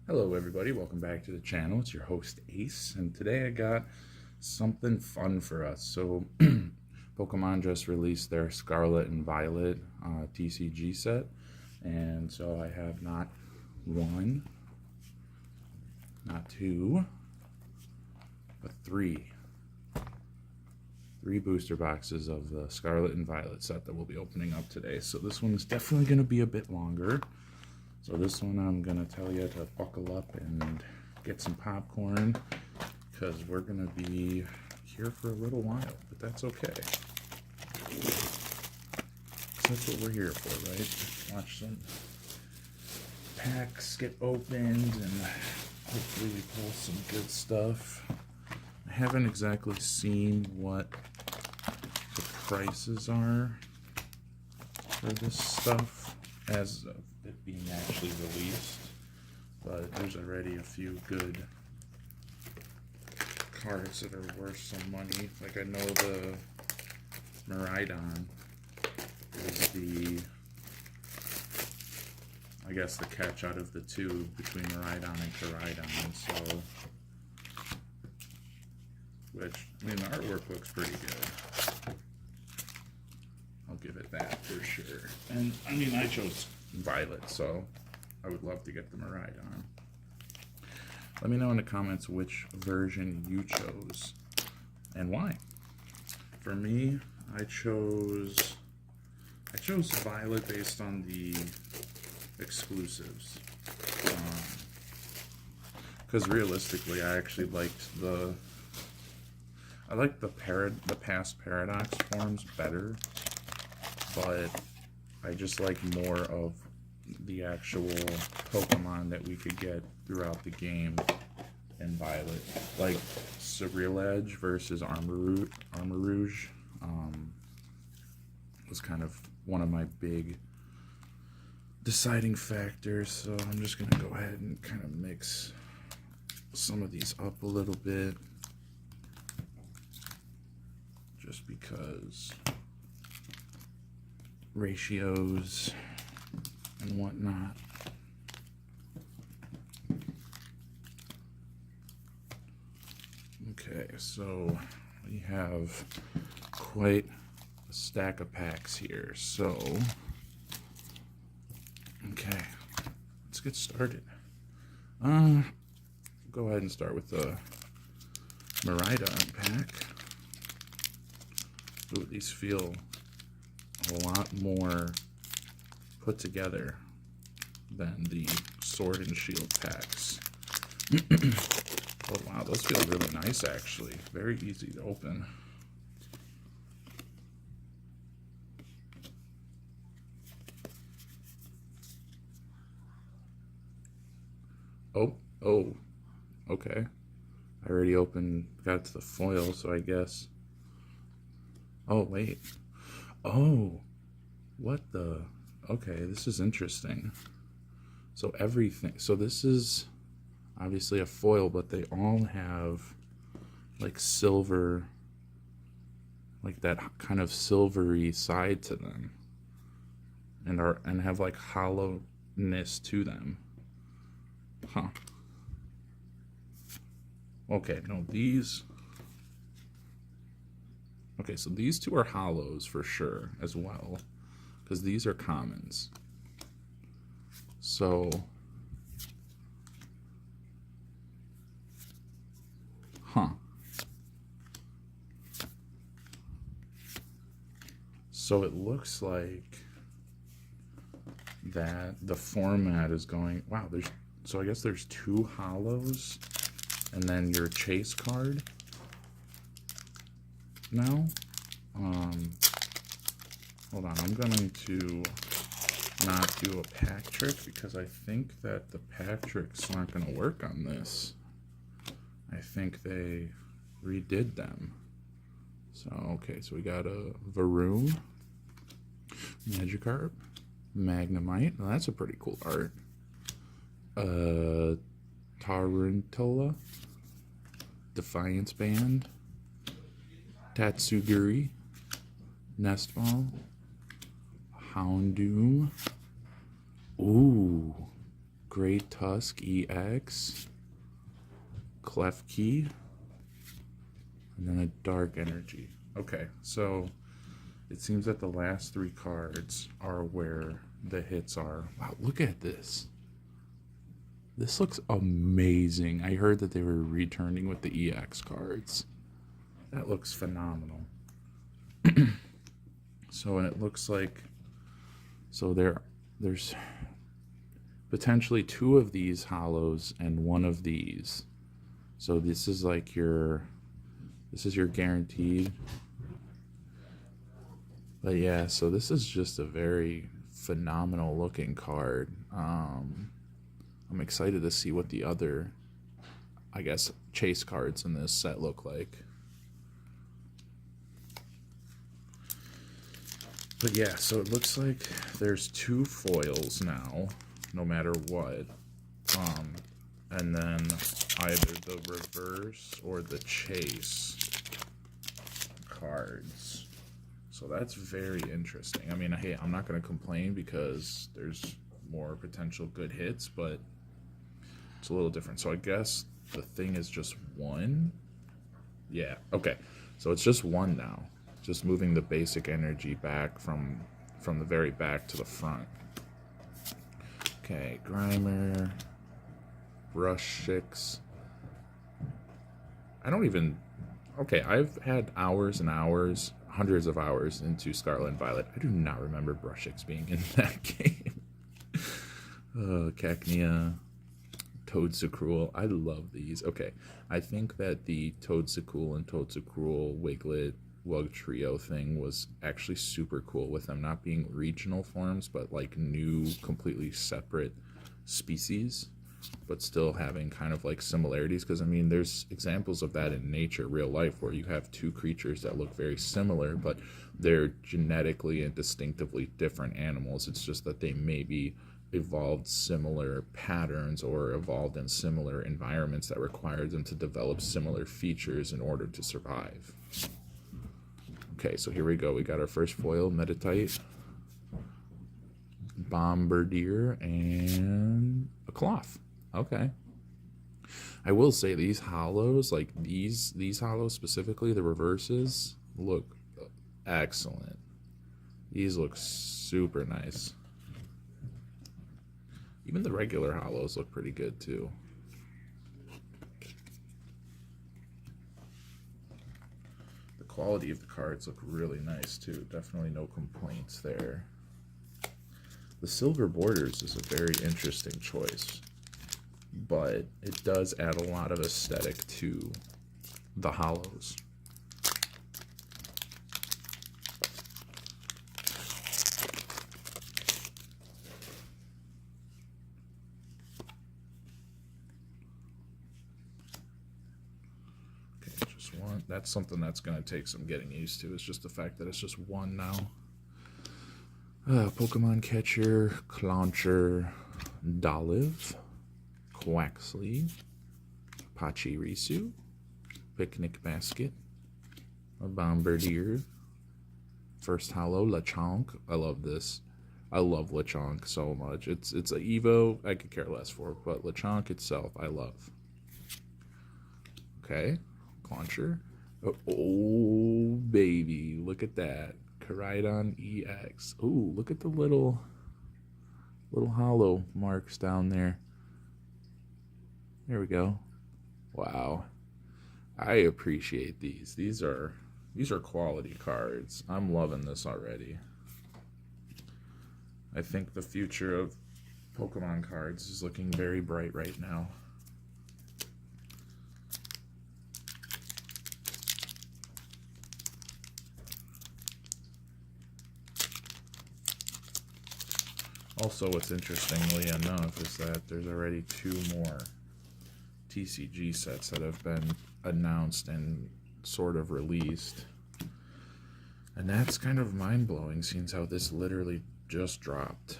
Hello everybody, welcome back to the channel. It's your host Ace, and today I got something fun for us. So Pokemon just released their Scarlet and Violet TCG set, and so I have not one, not two, but three booster boxes of the Scarlet and Violet set that we'll be opening up today. So this one is definitely going to be a bit longer. So this one I'm going to tell you to buckle up and get some popcorn, because we're going to be here for a little while, but that's okay. That's what we're here for, right? Watch some packs get opened and hopefully we pull some good stuff. I haven't exactly seen what the prices are for this stuff as of it being actually released, but there's already a few good cards that are worth some money. Like I know the Miraidon is I guess the catch out of the two between Miraidon and Koraidon, so which, I mean, the artwork looks pretty good. I'll give it that for sure. And I mean, I chose Violet, so I would love to get the Miraidon. Let me know in the comments which version you chose and why. For me, I chose Violet based on the exclusives. Because realistically, I actually liked the past Paradox forms better, but I just like more of the actual Pokemon that we could get throughout the game in Violet. Like Ceruledge versus Armarouge was kind of one of my big deciding factors, so I'm just going to go ahead and kind of mix some of these up a little bit, just because ratios and whatnot. Okay, so we have quite a stack of packs here, so okay, let's get started. Go ahead and start with the Miraidon pack. Ooh, these feel a lot more put together than the Sword and Shield packs. Oh wow, those feel really nice actually. Very easy to open. Oh, okay. I already got to the foil, so I guess. Oh, wait. Oh, what the? Okay, this is interesting. So this is obviously a foil, but they all have like silver, like that kind of silvery side to them, and have like hollowness to them. Huh. Okay, no, these. Okay, so these two are hollows for sure as well, because these are commons. So, huh. So it looks like that the format is going, wow, so I guess there's two hollows and then your chase card now. Hold on, I'm going to not do a pack trick because I think that the pack trick's not going to work on this. I think they redid them. So, okay, so we got a Varoom, Magikarp, Magnemite. Now that's a pretty cool art. Tarantula, Defiance Band, Tatsugiri, Nestball, Houndoom. Ooh, Great Tusk EX, Klefki, and then a Dark Energy. Okay, so it seems that the last 3 cards are where the hits are. Wow, look at this. This looks amazing. I heard that they were returning with the EX cards. That looks phenomenal. So, and it looks like, so there's potentially 2 of these hollows and 1 of these. So this is like this is your guaranteed. But yeah, so this is just a very phenomenal looking card. I'm excited to see what the other, I guess, chase cards in this set look like. But yeah, so it looks like there's 2 foils now, no matter what. And then either the reverse or the chase cards. So that's very interesting. I mean, hey, I'm not going to complain because there's more potential good hits, but it's a little different. So I guess the thing is just 1. Yeah, okay. So it's just 1 now. Just moving the basic energy back from the very back to the front. Okay, Grimer, Brushix. I don't even... Okay, I've had hours and hours, hundreds of hours into Scarlet and Violet. I do not remember Brushix being in that game. Cacnea, Toadsucruel. I love these. Okay, I think that the Toadsucruel and Toadsucruel Wiglet Wug Trio thing was actually super cool, with them not being regional forms, but like new, completely separate species, but still having kind of like similarities. Because I mean, there's examples of that in nature, real life, where you have 2 creatures that look very similar, but they're genetically and distinctively different animals. It's just that they maybe evolved similar patterns or evolved in similar environments that required them to develop similar features in order to survive. Okay, so here we go. We got our first foil, Meditite, Bombardier, and a Cloth. Okay. I will say these hollows, like these hollows specifically, the reverses, look excellent. These look super nice. Even the regular hollows look pretty good too. The quality of the cards look really nice too. Definitely no complaints there. The silver borders is a very interesting choice, but it does add a lot of aesthetic to the hollows. Okay, just one. That's something that's going to take some getting used to. It's just the fact that it's just 1 now. Pokemon Catcher, Clauncher, Dolive, Quaxley, Pachirisu, Picnic Basket, a Bombardier, first hollow, Lechonk. I love this. I love Lechonk so much. It's a Evo I could care less for, but Lechonk itself I love. Okay, Clauncher. Oh baby, look at that. Koraidon EX. Ooh, look at the little hollow marks down there. There we go. Wow. I appreciate these. These are quality cards. I'm loving this already. I think the future of Pokemon cards is looking very bright right now. Also, what's interestingly enough is that there's already 2 more TCG sets that have been announced and sort of released. And that's kind of mind-blowing, seeing how this literally just dropped.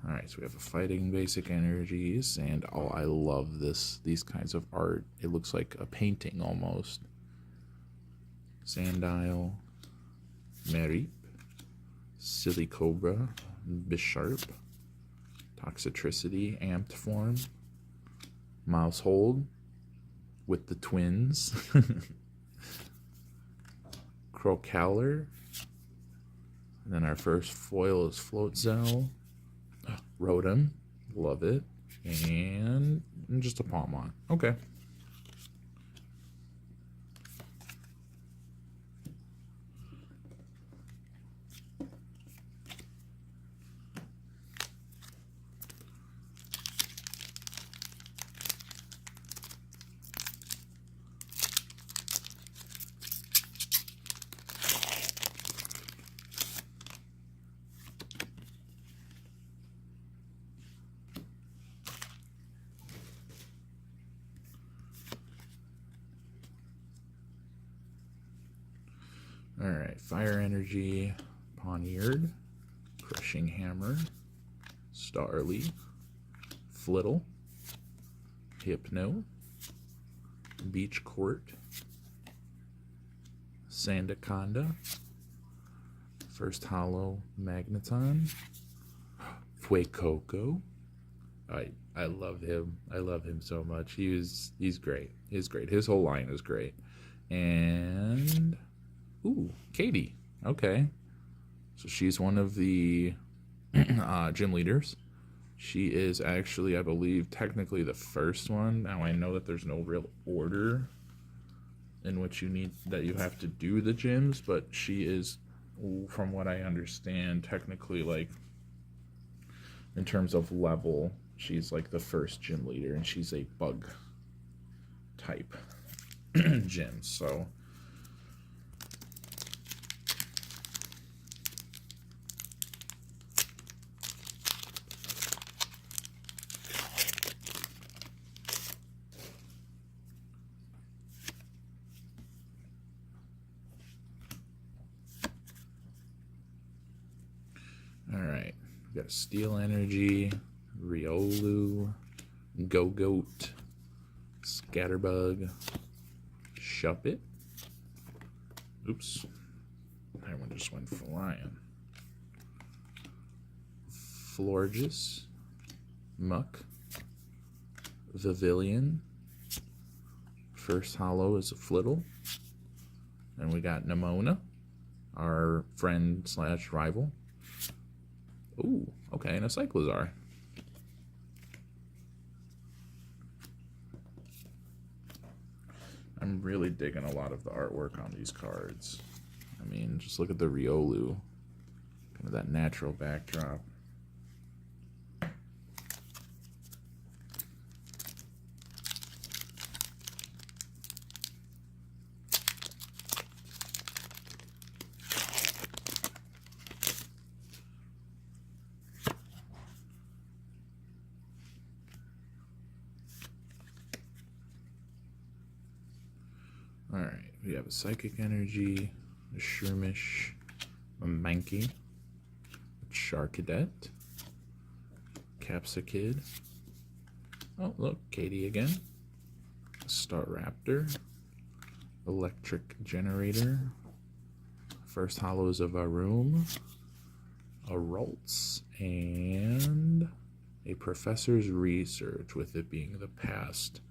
Alright, so we have a Fighting Basic Energies, and oh, I love these kinds of art. It looks like a painting almost. Sandile, Mareep, Silly Cobra, Bisharp, Toxicity, amped form. Mouse hold with the twins. Crocalor. And then our first foil is Floatzel. Rotom. Love it. And just a Palmon. Okay. Alright, Fire Energy, Pawniard, Crushing Hammer, Starly, Flittle, Hypno, Beach Court, Sandaconda, First Hollow Magneton, Fuecoco. I love him. I love him so much. He's great. He's great. His whole line is great. And ooh, Katie. Okay. So she's one of the gym leaders. She is actually, I believe, technically the first one. Now I know that there's no real order in which you have to do the gyms, but she is, from what I understand, technically, like, in terms of level, she's like the first gym leader, and she's a bug type gym. So alright, we got Steel Energy, Riolu, Go-Goat, Scatterbug, Shuppet. Oops. That one just went flying. Florges, Muck, Vivillon. First hollow is a Flittle. And we got Nemona, our friend slash rival. Ooh, okay, and a Cyclizar. I'm really digging a lot of the artwork on these cards. I mean, just look at the Riolu. Kind of that natural backdrop. Alright, we have a Psychic Energy, a Shroomish, a Mankey, a Charcadet, Capsakid. Oh, look, Katie again. A Staraptor, Electric Generator, First Hollows of Arum, a Ralts, and a Professor's Research, with it being the past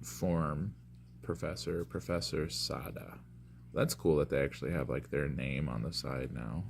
form. Professor Sada. That's cool that they actually have like their name on the side now.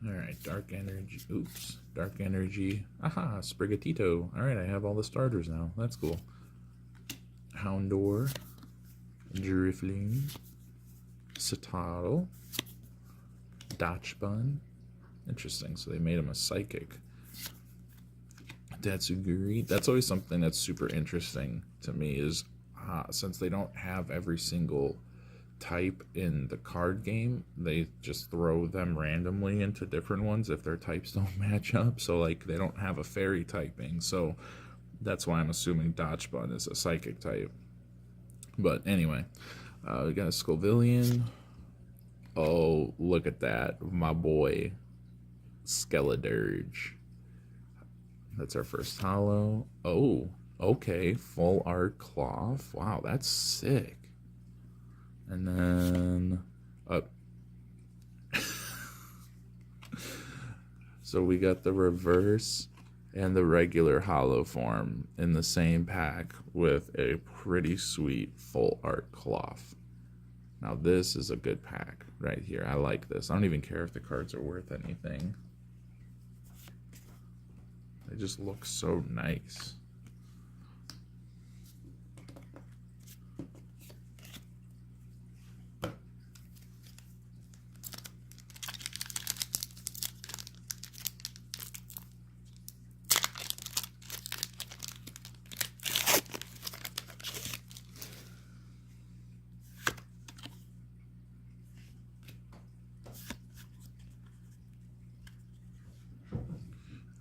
Alright, Dark Energy. Oops. Dark Energy. Aha, Sprigatito. Alright, I have all the starters now. That's cool. Houndour. Drifloon. Citadel. Dachshund. Interesting, so they made him a Psychic. Datsuguri. That's always something that's super interesting to me is since they don't have every single type in the card game, they just throw them randomly into different ones if their types don't match up. So like they don't have a fairy typing, so that's why I'm assuming Dachshund is a psychic type. But anyway, we got a Scovillian. Oh, look at that, my boy Skeledirge. That's our first holo. Oh, okay, full art cloth. Wow, that's sick. And then so we got the reverse and the regular holo form in the same pack with a pretty sweet full art cloth. Now this is a good pack right here. I like this. I don't even care if the cards are worth anything. They just look so nice.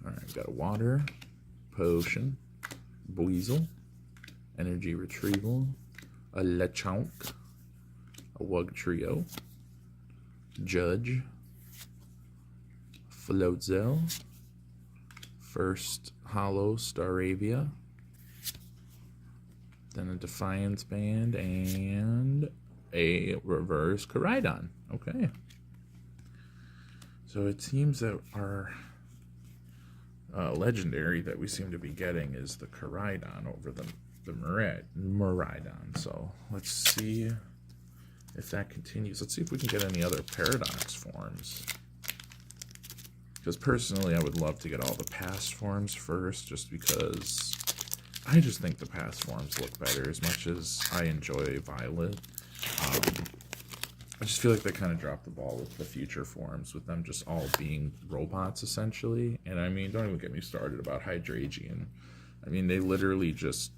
Alright, got a water, potion, Buizel, energy retrieval, a Lechonk, a Wugtrio, Judge, Floatzel, first holo Staravia, then a Defiance Band, and a reverse Koraidon. Okay. So it seems that our legendary that we seem to be getting is the Koraidon over the Miraidon. So let's see if that continues. Let's see if we can get any other Paradox forms. Because personally, I would love to get all the past forms first, just because I just think the past forms look better. As much as I enjoy Violet, I just feel like they kind of dropped the ball with the future forms, with them just all being robots, essentially. And I mean, don't even get me started about Hydragian. I mean, they literally just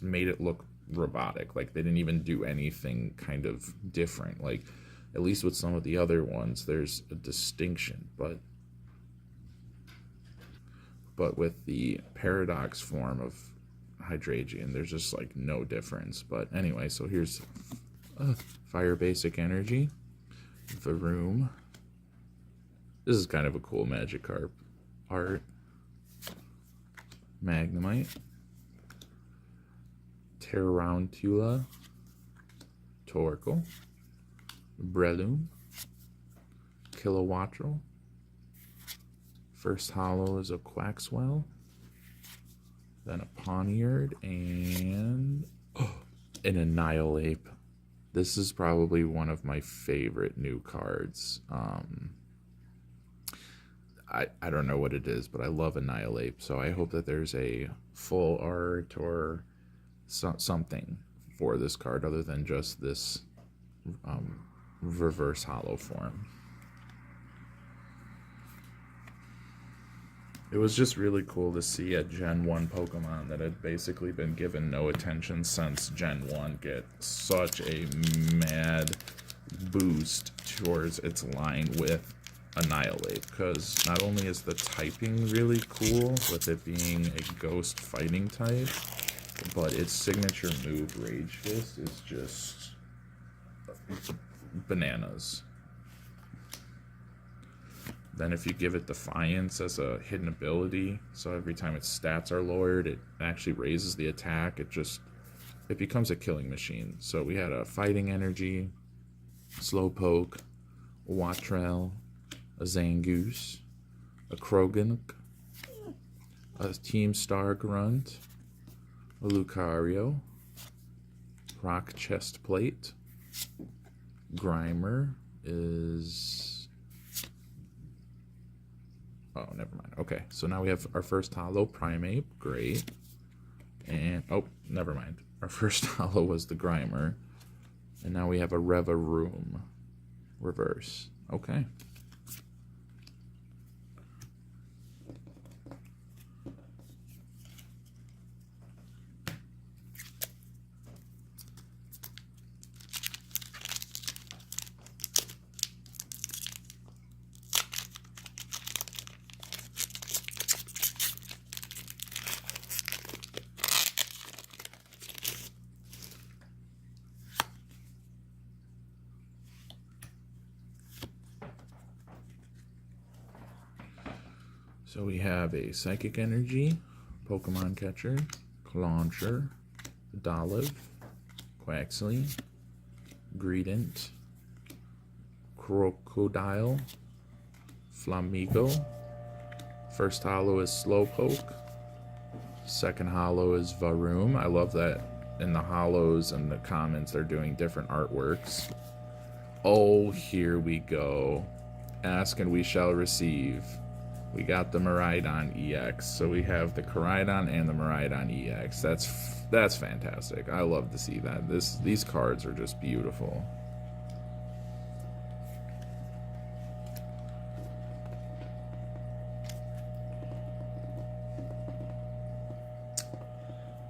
made it look robotic. Like, they didn't even do anything kind of different. Like, at least with some of the other ones, there's a distinction. But with the Paradox form of Hydragian, there's just, like, no difference. But anyway, so here's Fire Basic Energy, Varoom. This is kind of a cool Magikarp art. Magnemite, Tarantula, Torkoal, Breloom, Kilowattrel. First holo is a Quaxwell, then a Pawniard, and an Annihilape. This is probably one of my favorite new cards. I don't know what it is, but I love Annihilape, so I hope that there's a full art or something for this card other than just this reverse holo form. It was just really cool to see a Gen 1 Pokemon that had basically been given no attention since Gen 1 get such a mad boost towards its line with Annihilape, because not only is the typing really cool with it being a ghost fighting type, but its signature move, Rage Fist, is just bananas. Then if you give it Defiance as a hidden ability, so every time its stats are lowered, it actually raises the attack. It becomes a killing machine. So we had a Fighting Energy, Slowpoke, Wattrel, a Zangoose, a Krogan, a Team Star Grunt, a Lucario, Rock Chest Plate, Grimer is... oh, never mind. Okay, so now we have our first holo, Primeape, great. And, oh, never mind. Our first holo was the Grimer. And now we have a Revaroom, reverse. Okay. So we have a Psychic Energy, Pokemon Catcher, Clauncher, Dolive, Quaxley, Greedent, Crocodile, Flamigo. First holo is Slowpoke. Second holo is Varoom. I love that in the holos and the comments they're doing different artworks. Oh, here we go. Ask and we shall receive. We got the Miraidon EX. So we have the Koraidon and the Miraidon EX. That's fantastic. I love to see that. These cards are just beautiful.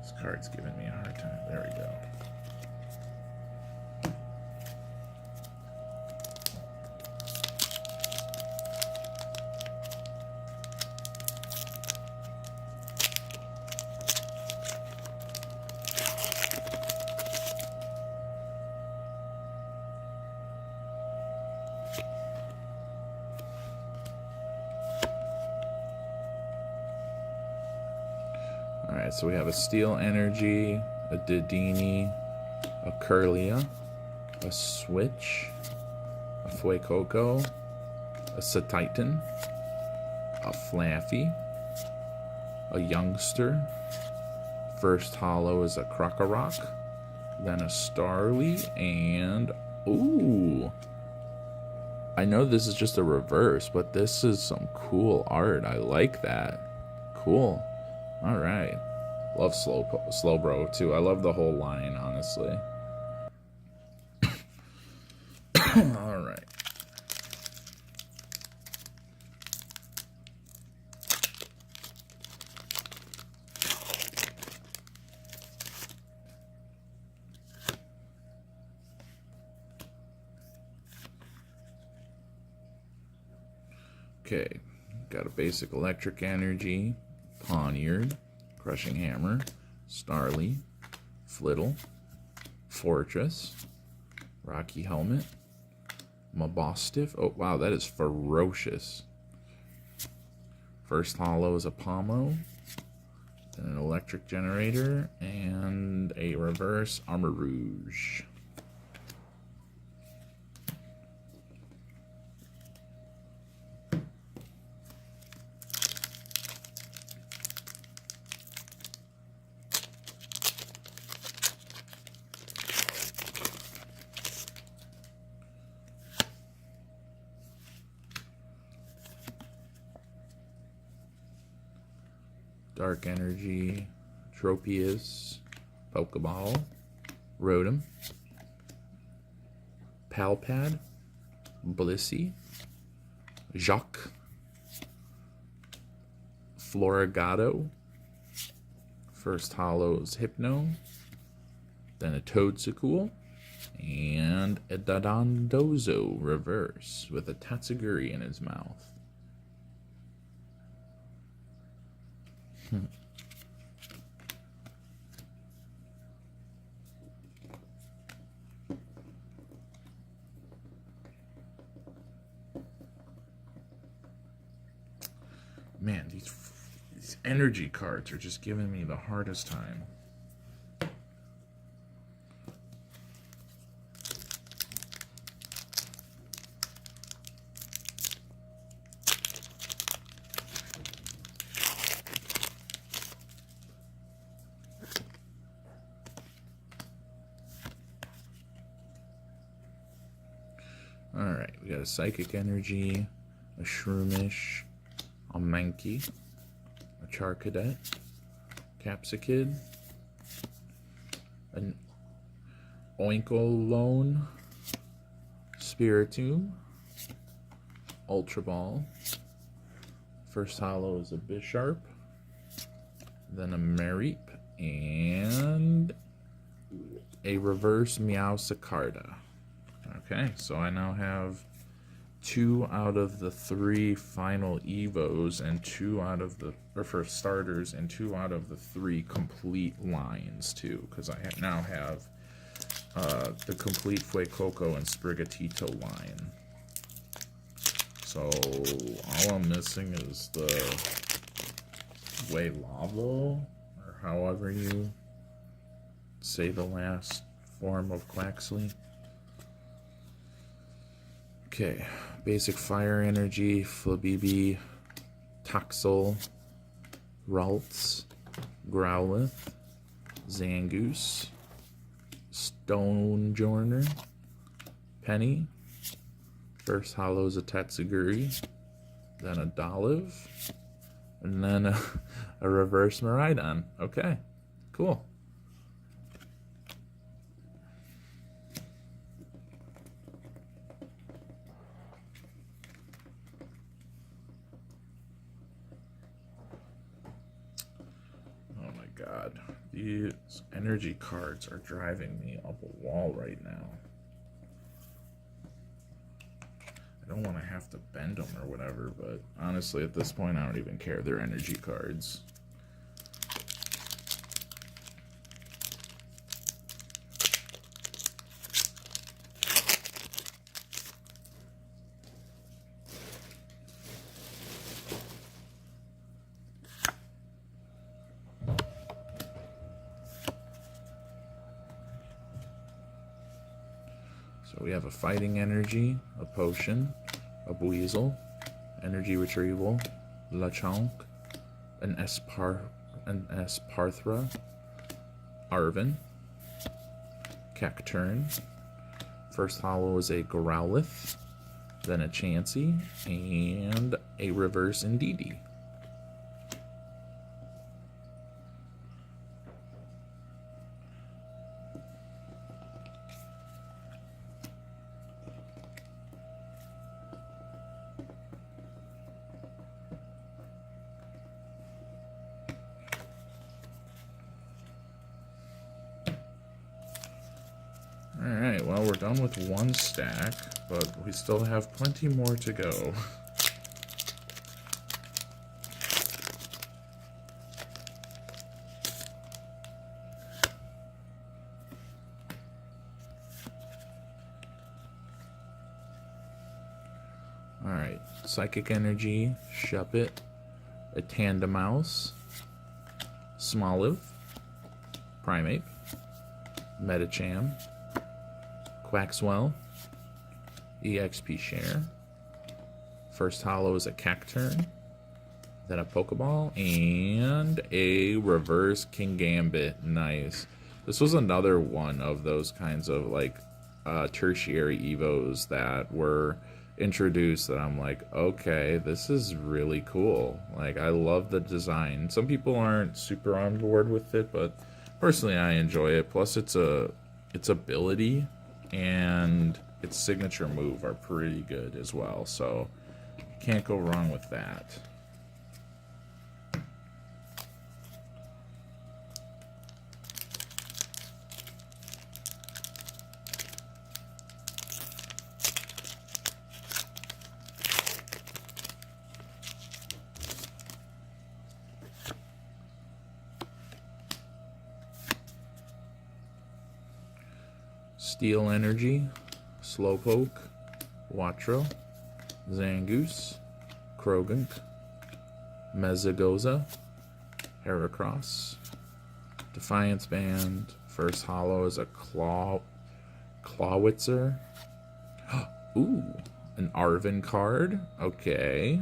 This card's giving me a hard time. There we go. Alright, so we have a Steel Energy, a Dedenne, a Kirlia, a Switch, a Fuecoco, a Satitan, a Flaffy, a Youngster. First holo is a Krokorok, then a Starly, and ooh! I know this is just a reverse, but this is some cool art. I like that. Cool. Alright. Love Slowbro too. I love the whole line, honestly. Alright. Okay. Got a basic Electric Energy, Pawniard, Crushing Hammer, Starly, Flittle, Fortress, Rocky Helmet, Mabostiff. Oh, wow, that is ferocious. First holo is a Pomo, then an Electric Generator, and a reverse Armor Rouge. Dark Energy, Tropius, Pokeball, Rotom, Palpad, Blissey, Jacques, Floragato. First holo is Hypno, then a Toadstool, and a Dodondozo reverse with a Tatsuguri in his mouth. Man, these energy cards are just giving me the hardest time. Alright, we got a Psychic Energy, a Shroomish, a Mankey, a Charcadet, Capsicid, an Oinkolone, Spiritomb, Ultra Ball. First holo is a Bisharp, then a Mareep, and a reverse Meowscarada. Okay, so I now have 2 out of the 3 final Evos and 2 out of the, or for starters, and 2 out of the 3 complete lines too, because I now have the complete Fuecoco and Sprigatito line. So all I'm missing is the way lava, or however you say the last form of Quaxley. Okay, basic fire energy, Flabibi, Toxel, Ralts, Growlithe, Zangoose, Stonejourner, Penny. First holo is a Tatsuguri, then a Dolive, and then a reverse Miraidon. Okay, cool. Oh my god, these energy cards are driving me up a wall right now. I don't want to have to bend them or whatever, but honestly at this point I don't even care. They're energy cards. So we have a fighting energy, a potion, a Buizel, energy retrieval, Lechonk, an Esparthra, Arven, Cacturn. First holo is a Growlithe, then a Chansey, and a reverse Indeedee. Alright, well, we're done with one stack, but we still have plenty more to go. Alright, Psychic Energy, Shuppet, a Tandemaus, Smoliv, Primeape, Medicham, Quaxwell, EXP Share. First holo is a Cacturn, then a Pokeball, and a reverse Kingambit. Nice. This was another one of those kinds of like tertiary evos that were introduced that I'm like, okay, this is really cool. Like, I love the design. Some people aren't super on board with it, but personally I enjoy it. Plus its ability and its signature move are pretty good as well, so can't go wrong with that. Steel Energy, Slowpoke, Watro, Zangoose, Krogunk, Mezagoza, Heracross, Defiance Band. First holo is a Clawitzer. Ooh, an Arven card. Okay.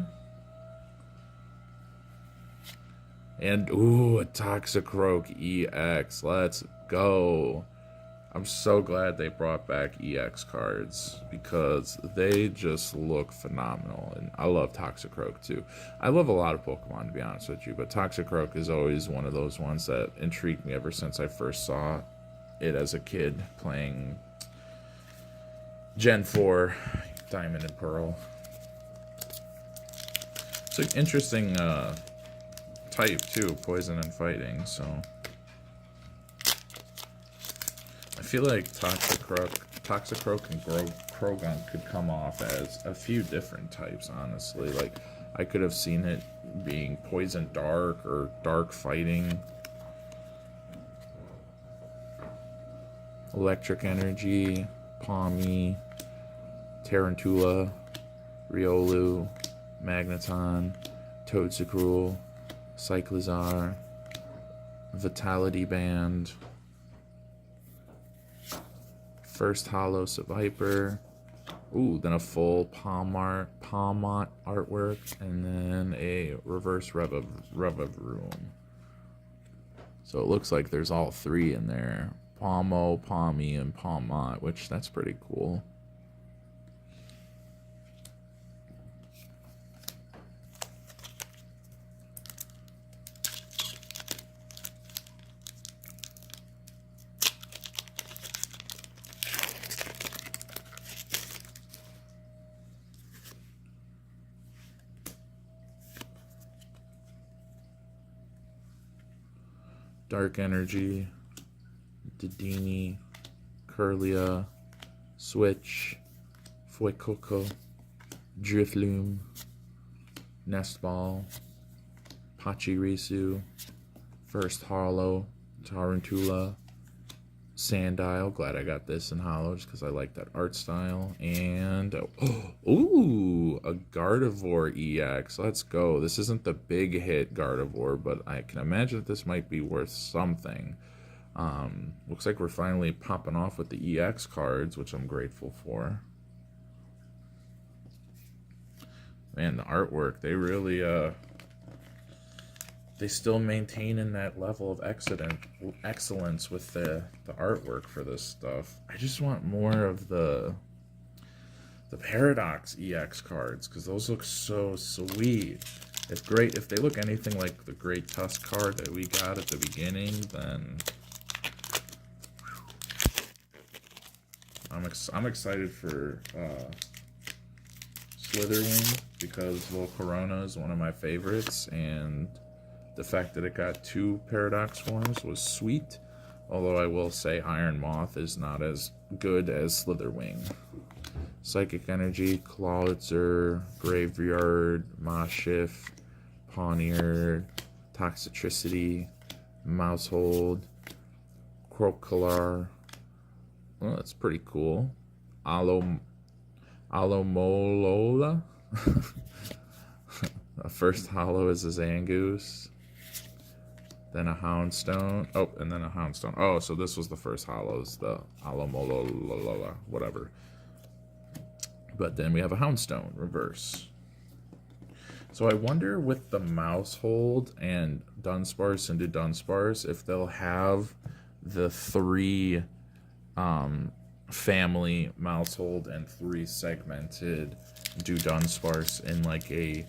And ooh, a Toxicroak EX. Let's go. I'm so glad they brought back EX cards because they just look phenomenal. And I love Toxicroak too. I love a lot of Pokemon, to be honest with you, but Toxicroak is always one of those ones that intrigued me ever since I first saw it as a kid playing Gen 4 Diamond and Pearl. It's an interesting type too, poison and fighting, so I feel like Toxicroak and Krogunk could come off as a few different types, honestly. Like, I could have seen it being Poison Dark or Dark Fighting. Electric Energy, Palmy, Tarantula, Riolu, Magneton, Toedsicruel, Cyclizar, Vitality Band, first holo Seviper, ooh, then a full Palmont artwork, and then a reverse Revavroom. So it looks like there's all three in there. Palmo, Palmy, and Palmont, which that's pretty cool. Dark Energy, Dedenne, Curlia, Switch, Fuecoco, Drifloon, Nestball, Pachirisu, First Holo, Tarantula, Sandile. Glad I got this in holo just because I like that art style. And ooh, a Gardevoir EX. Let's go. This isn't the big hit Gardevoir, but I can imagine that this might be worth something. Looks like we're finally popping off with the EX cards, which I'm grateful for. Man, the artwork, they really they still maintain in that level of excellence with the artwork for this stuff. I just want more of the Paradox EX cards, because those look so sweet. If they look anything like the Great Tusk card that we got at the beginning, then I'm excited for Slitherwing, because Volcarona is one of my favorites, and the fact that it got 2 Paradox forms was sweet, although I will say Iron Moth is not as good as Slitherwing. Psychic Energy, Clawitzer, Graveyard, Mashif, Pawniard, Toxicity, Mousehold, Crocolar. Well, that's pretty cool. Alomolola. First holo is a Zangoose. Then a Houndstone. Oh, and then a Houndstone. Oh, so this was the first holos, the Alomolola, whatever. But then we have a Houndstone, reverse. So I wonder with the Mousehold and Dunsparce into Dunsparce if they'll have the 3 family Mousehold and 3 segmented Dunsparce in like a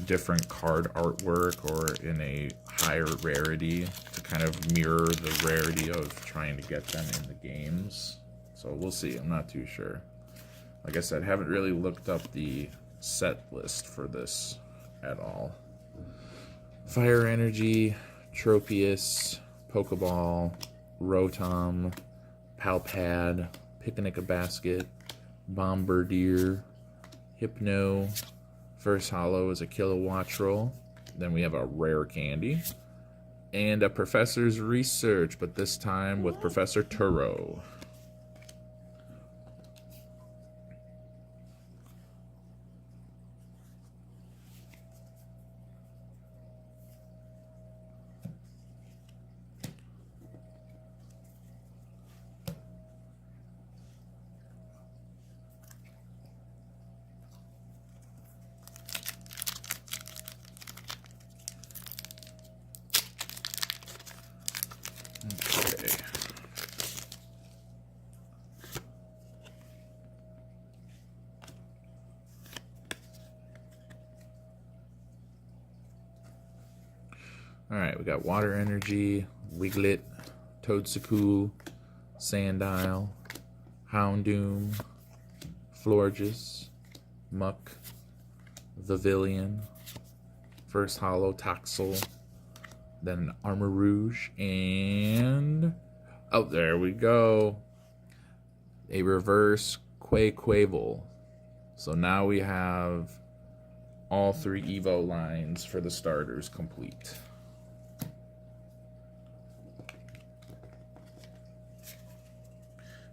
different card artwork or in a higher rarity to kind of mirror the rarity of trying to get them in the games. So we'll see. I'm not too sure. Like I said, haven't really looked up the set list for this at all. Fire Energy, Tropius, Pokeball, Rotom, Palpad, Picnic a Basket, Bombardier, Hypno. First holo is a Kilowattrel. Then we have a Rare Candy. And a Professor's Research, but this time with Professor Turo. Alright, we got Water Energy, Wiglet, Toadstool, Sandile, Houndoom, Florges, Muck, Vivillon, first holo Toxel, then Armor Rouge, and oh, there we go, a reverse Quavel. So now we have all 3 Evo lines for the starters complete.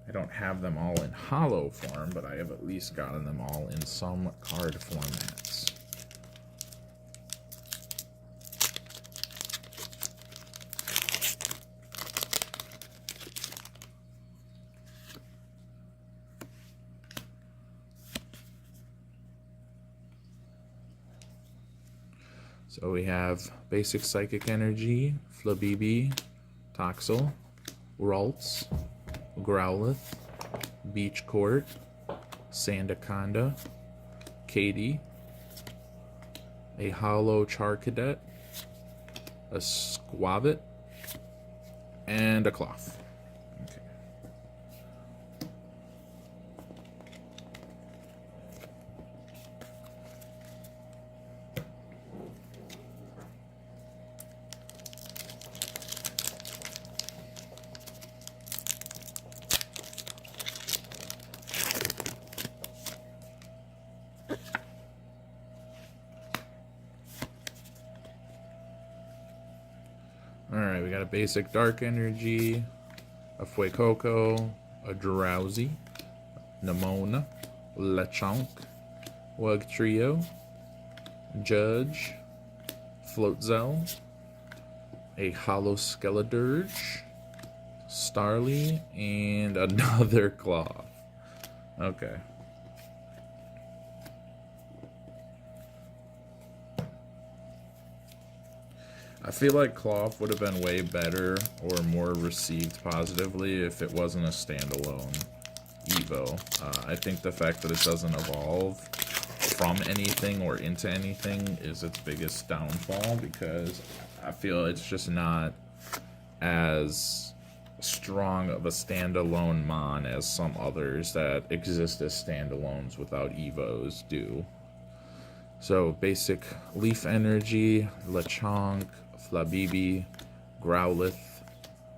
I don't have them all in hollow form, but I have at least gotten them all in some card formats. So we have Basic Psychic Energy, Flabibi, Toxel, Ralts, Growlithe, Beach Court, Sandaconda, Katie, a Hollow Charcadet, a Squavit, and a Cloth. Okay. Alright, we got a Basic Dark Energy, a Fuecoco, a Drowsy, Nemona, Lechonk, Wugtrio, Judge, Floatzel, a Hollow Skeledirge, Starly, and another Cloth. Okay. I feel like Cloth would have been way better or more received positively if it wasn't a standalone Evo. I think the fact that it doesn't evolve from anything or into anything is its biggest downfall, because I feel it's just not as strong of a standalone Mon as some others that exist as standalones without Evos do. So Basic Leaf Energy, Lechonk, Flabibi, Growlithe,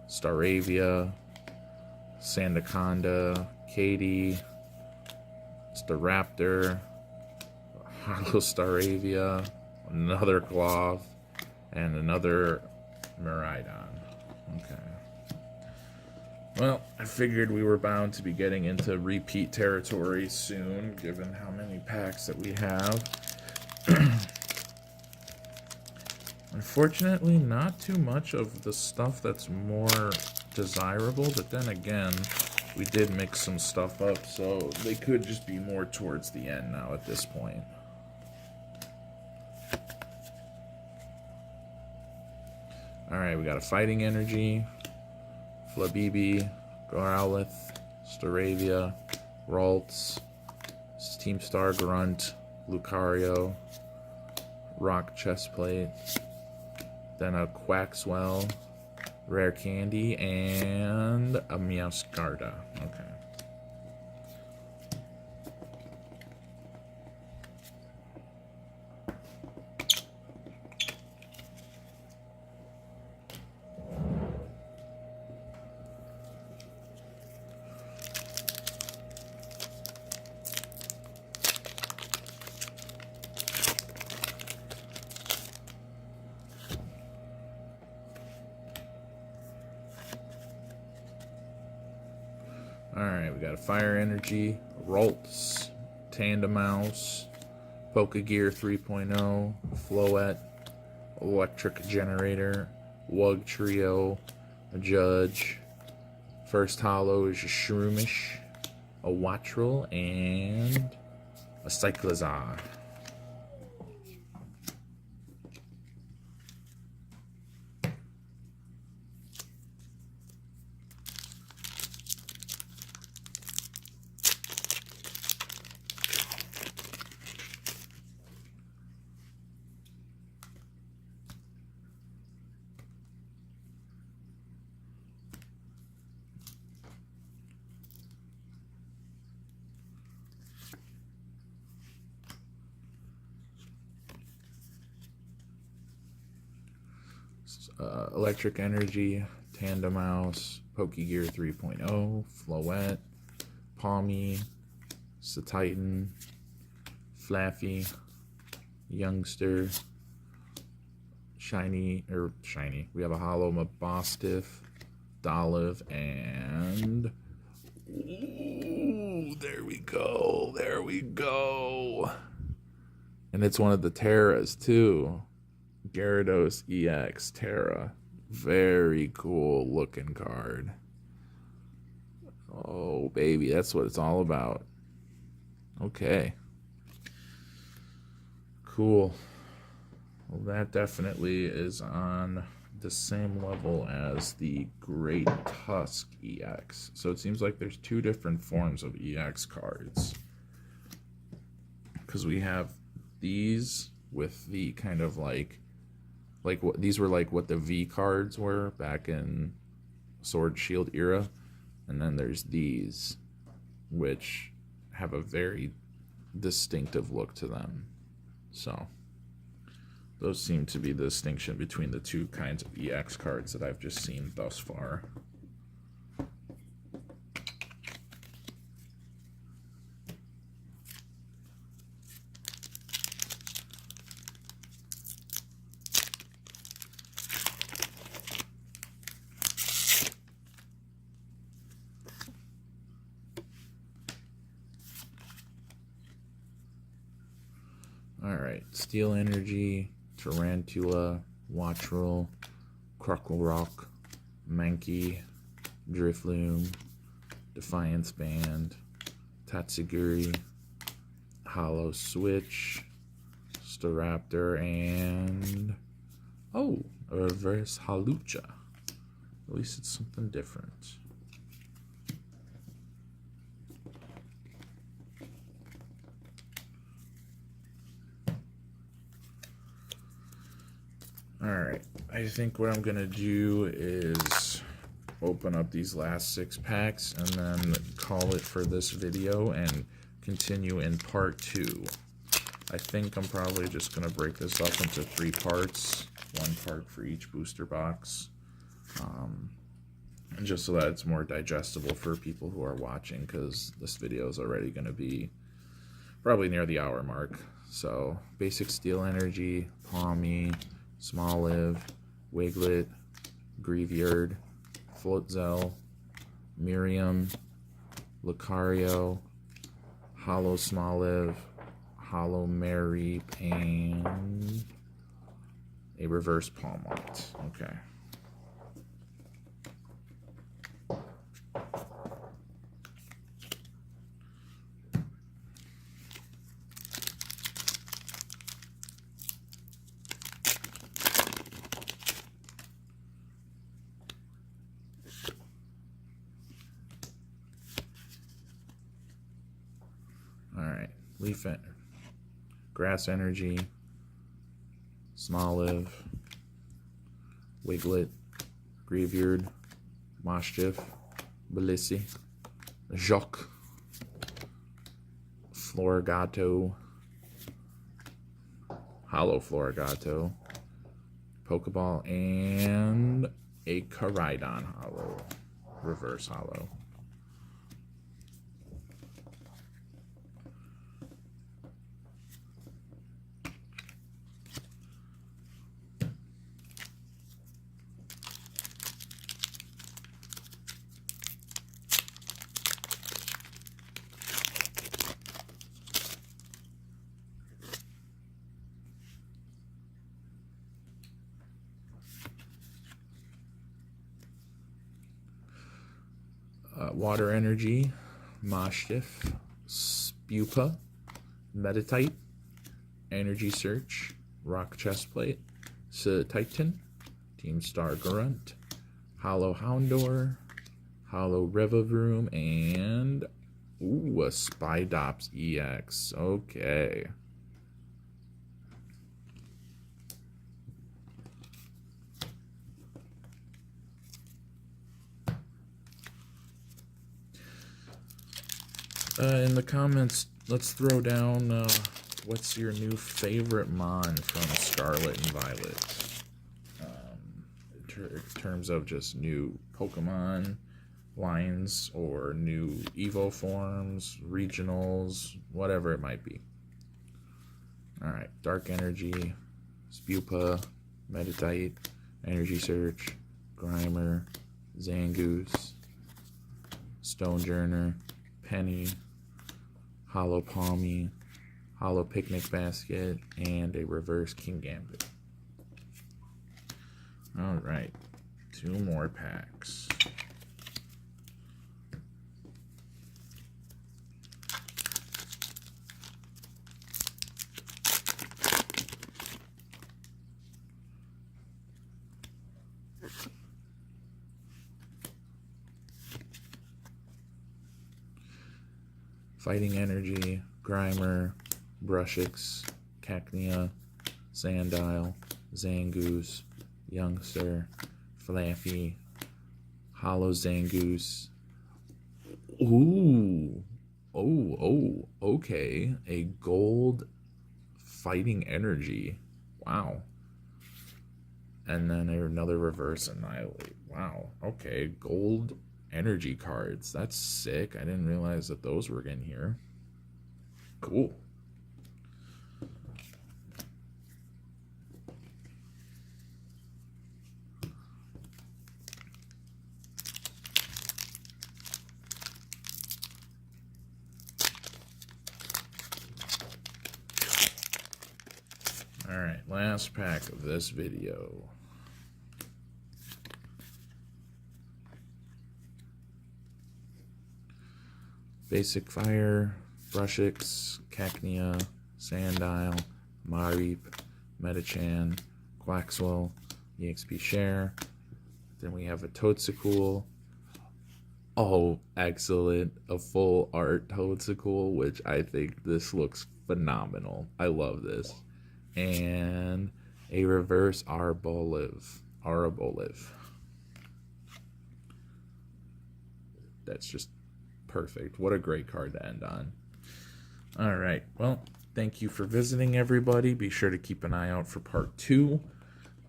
Staravia, Sandaconda, Katie, Staraptor, Hollow Staravia, another Cloth, and another Miraidon. Okay. Well, I figured we were bound to be getting into repeat territory soon, given how many packs that we have. Unfortunately, not too much of the stuff that's more desirable, but then again, we did mix some stuff up, so they could just be more towards the end now at this point. Alright, we got a Fighting Energy, Flabibi, Growlithe, Staravia, Ralts, Team Star Grunt, Lucario, Rock Chestplate, then a Quaxwell, Rare Candy, and a Meowscarda. Okay. Alright, we got a Fire Energy, Ralts, Tandemouse, Pokegear 3.0, Floette, Electric Generator, Wugtrio, a Judge. First Hollow is a Shroomish, a Wattrel, and a Cyclizar. Electric Energy, Tandemouse, Pokegear 3.0, Floette, Palmy, Satitan, Flaffy, Youngster, Shiny. We have a Hollow Mabostiff, Dolliv, and Ooh, there we go. There we go. And it's one of the Terras too. Gyarados EX Terra. Very cool looking card. Oh, baby, that's what it's all about. Okay. Cool. Well, that definitely is on the same level as the Great Tusk EX. So it seems like there's two different forms of EX cards. Because we have these with the kind of like what these were like what the V cards were back in Sword Shield era. And then there's these, which have a very distinctive look to them. So those seem to be the distinction between the two kinds of EX cards that I've just seen thus far. Alright, Steel Energy, Tarantula, Wattrel, Krokorok, Mankey, Drifloon, Defiance Band, Tatsugiri, Hollow Switch, Staraptor, and oh, a reverse Halucha. At least it's something different. Alright, I think what I'm going to do is open up these last 6 packs and then call it for this video and continue in part 2. I think I'm probably just going to break this up into 3 parts, 1 part for each booster box, and just so that it's more digestible for people who are watching, because this video is already going to be probably near the hour mark. So, basic Steel Energy, Palmy, Smoliv, Wiglet, Greavyard, Floatzel, Miriam, Lucario, Hollow Smoliv, Hollow Mary, and a reverse Palmont. Okay. Alright, Grass Energy, Smoliv, Wiglet, Greavyard, Moshtif, Belissi, Jacques, Florigato, Hollow Florigato, Pokeball, and a Caridon Hollow, reverse Hollow. Water Energy, Moshtif, Spupa, Meditite, Energy Search, Rock Chestplate, Titan, Team Star Grunt, Hollow Houndour, Hollow Revavroom, and ooh, a Spidops EX. Okay. In the comments, let's throw down what's your new favorite Mon from Scarlet and Violet. In terms of just new Pokemon lines or new Evo forms, regionals, whatever it might be. Alright, Dark Energy, Spupa, Meditite, Energy Search, Grimer, Zangoose, Stonejourner, Penny, Hollow Palmy, Hollow Picnic Basket, and a reverse King Gambit. Alright, 2 more packs. Fighting Energy, Grimer, Brushix, Cacnea, Sandile, Zangoose, Youngster, Flaffy, Hollow Zangoose. Ooh. Oh, okay. A gold Fighting Energy. Wow. And then another reverse Annihilate. Wow. Okay, gold energy cards. That's sick. I didn't realize that those were in here. Cool. Alright, last pack of this video. Basic Fire, Brushix, Cacnea, Sandile, Mareep, Metachan, Quaxwell, EXP Share. Then we have a Toadstool. Oh, excellent. A full art Toadstool, which I think this looks phenomenal. I love this. And a reverse Arbolive. That's just perfect. What a great card to end on. All right. Well, thank you for visiting, everybody. Be sure to keep an eye out for part 2.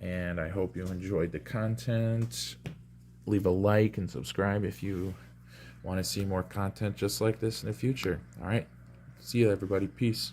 And I hope you enjoyed the content. Leave a like and subscribe if you want to see more content just like this in the future. All right. See you, everybody. Peace.